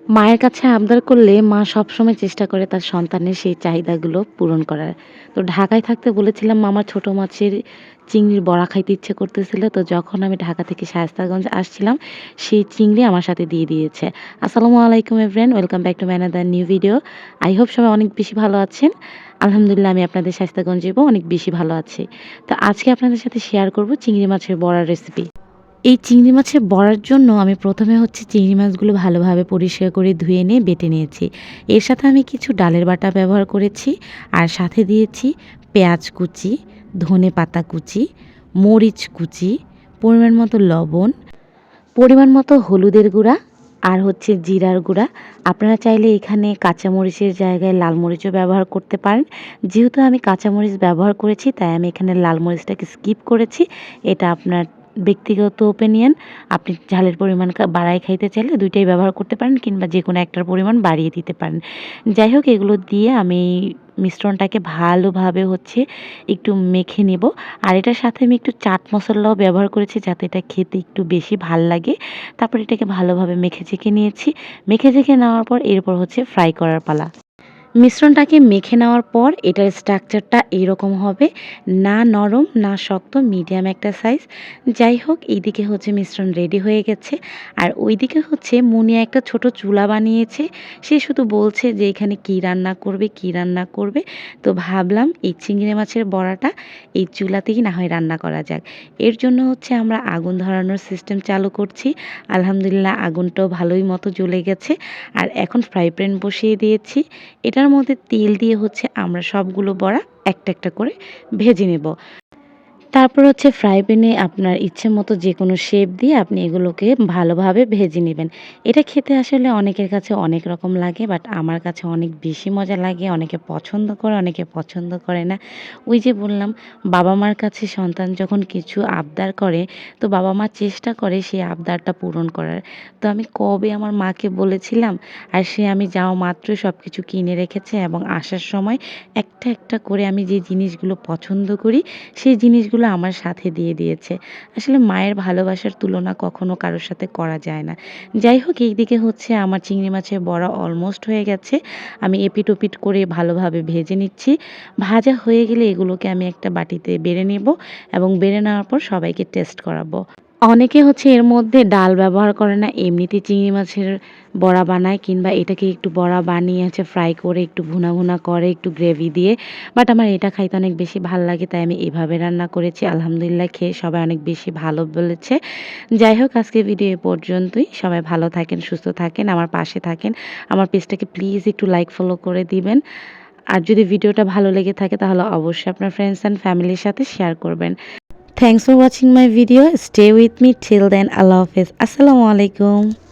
মায়ের কাছে আবদার করলে মা সবসময় চেষ্টা করে তার সন্তানের সেই চাহিদাগুলো পূরণ করার। তো ঢাকায় থাকতে বলেছিলাম মামার ছোট মাছের চিংড়ির বড়া খাইতে ইচ্ছে করতেছিল। তো যখন আমি ঢাকা থেকে শায়েস্তাগঞ্জ আসছিলাম, সেই চিংড়ি আমার সাথে দিয়ে দিয়েছে। আসসালামু আলাইকুম everyone, welcome back to my another new video. I hope সবাই অনেক বেশি ভালো আছেন। আলহামদুলিল্লাহ আমি আপনাদের শায়েস্তাগঞ্জেও অনেক বেশি ভালো আছি। তো আজকে আপনাদের সাথে শেয়ার করব চিংড়ি মাছের বড়ার রেসিপি। এই চিংড়ি মাছের বড়ার জন্য আমি প্রথমে চিংড়ি মাছগুলো ভালোভাবে পরিষ্কার করে ধুয়ে নিয়ে বেটে নিয়েছি। এর সাথে আমি কিছু ডালের বাটা ব্যবহার করেছি, আর সাথে দিয়েছি পেঁয়াজ কুচি, ধনে পাতা কুচি, মরিচ কুচি, পরিমাণ মতো লবণ, পরিমাণ মতো হলুদের গুঁড়া, আর জিরার গুঁড়া। আপনারা চাইলে এখানে কাঁচামরিচের জায়গায় লাল মরিচও ব্যবহার করতে পারেন। যেহেতু আমি কাঁচামরিচ ব্যবহার করেছি তাই আমি এখানে লাল মরিচটাকে স্কিপ করেছি। এটা আপনার ব্যক্তিগত ওপিনিয়ন। আপনি ঝালের পরিমাণ বাড়ায় খাইতে চাইলে ২ টাই ব্যবহার করতে পারেন, কিংবা যেকোনো একটার পরিমাণ বাড়িয়ে দিতে পারেন। যাই হোক, এগুলো দিয়ে আমি মিশ্রণটাকে ভালোভাবে একটু মেখে নেব। আর এটার সাথে আমি একটু চাট মশলাও ব্যবহার করেছি যাতে এটা খেতে একটু বেশি ভাল লাগে। তারপর এটাকে ভালোভাবে মেখে ছেঁকে নিয়েছি। মেখে ছেঁকে নেওয়ার পর এরপর ফ্রাই করার পালা। মিশ্রণটাকে মেখে নেওয়ার পর এটার স্ট্রাকচারটা এইরকম হবে, না নরম না শক্ত, মিডিয়াম একটা সাইজ। যাই হোক, এইদিকে মিশ্রণ রেডি হয়ে গেছে। আর ওইদিকে মুনিয়া একটা ছোট চুলা বানিয়েছে। সে শুধু বলছে যে এখানে কী রান্না করবে কী রান্না করবে। তো ভাবলাম এই চিংড়ি মাছের বড়াটা এই চুলাতেই না হয় রান্না করা যাক। এর জন্য আমরা আগুন ধরানোর সিস্টেম চালু করছি। আলহামদুলিল্লাহ আগুনটাও ভালোই মতো জ্বলে গেছে। আর এখন ফ্রাই প্যান বসিয়ে দিয়েছি। এটার মধ্যে তেল দিয়ে আমরা সবগুলো বড়া একটা একটা করে ভেজে নেব। তারপর ফ্রাই প্যানে আপনার ইচ্ছে মতো যেকোনো শেপ দিয়ে আপনি এগুলোকে ভালোভাবে ভেজে নেবেন। এটা খেতে আসলে অনেকের কাছে অনেক রকম লাগে, বাট আমার কাছে অনেক বেশি মজা লাগে। অনেকে পছন্দ করে, অনেকে পছন্দ করে না। ওই যে বললাম, বাবা মার কাছে সন্তান যখন কিছু আবদার করে, তো বাবা মা চেষ্টা করে সেই আবদারটা পূরণ করার। তো আমি কবে আমার মাকে বলেছিলাম, আর আমি যাওয়া মাত্রই সব কিছু কিনে রেখেছে, এবং আসার সময় একটা একটা করে আমি যে জিনিসগুলো পছন্দ করি সেই জিনিসগুলো আমার সাথে দিয়ে দিয়েছে। আসলে মায়ের ভালোবাসার তুলনা কখনো কারোর সাথে করা যায় না। যাই হোক, এইদিকে আমার চিংড়ি মাছের বড়া অলমোস্ট হয়ে গেছে। আমি এপিট ওপিট করে ভালোভাবে ভেজে নিচ্ছি। ভাজা হয়ে গেলে এগুলোকে আমি একটা বাটিতে বেড়ে নেব, এবং বেড়ে নেওয়ার পর সবাইকে টেস্ট করাবো। অনেকে এর মধ্যে ডাল ব্যবহার করে না, এমনিতে চিংড়ি মাছের বড়া বানায়, কিংবা এটাকে একটু বড়া বানিয়ে ফ্রাই করে একটু ভুনা ভুনা করে একটু গ্রেভি দিয়ে। বাট আমার এটা খাইতে অনেক বেশি ভাল লাগে, তাই আমি এভাবে রান্না করেছি। আলহামদুলিল্লাহ খেয়ে সবাই অনেক বেশি ভালো বলেছে। যাই হোক, আজকের ভিডিও এ পর্যন্তই। সবাই ভালো থাকেন, সুস্থ থাকেন, আমার পাশে থাকেন। আমার পেজটাকে প্লিজ একটু লাইক ফলো করে দিবেন। আর যদি ভিডিওটা ভালো লেগে থাকে তাহলে অবশ্যই আপনার ফ্রেন্ডস অ্যান্ড ফ্যামিলির সাথে শেয়ার করবেন। Thanks for watching my video. Stay with me till then. Allah Hafiz. Assalamu alaikum.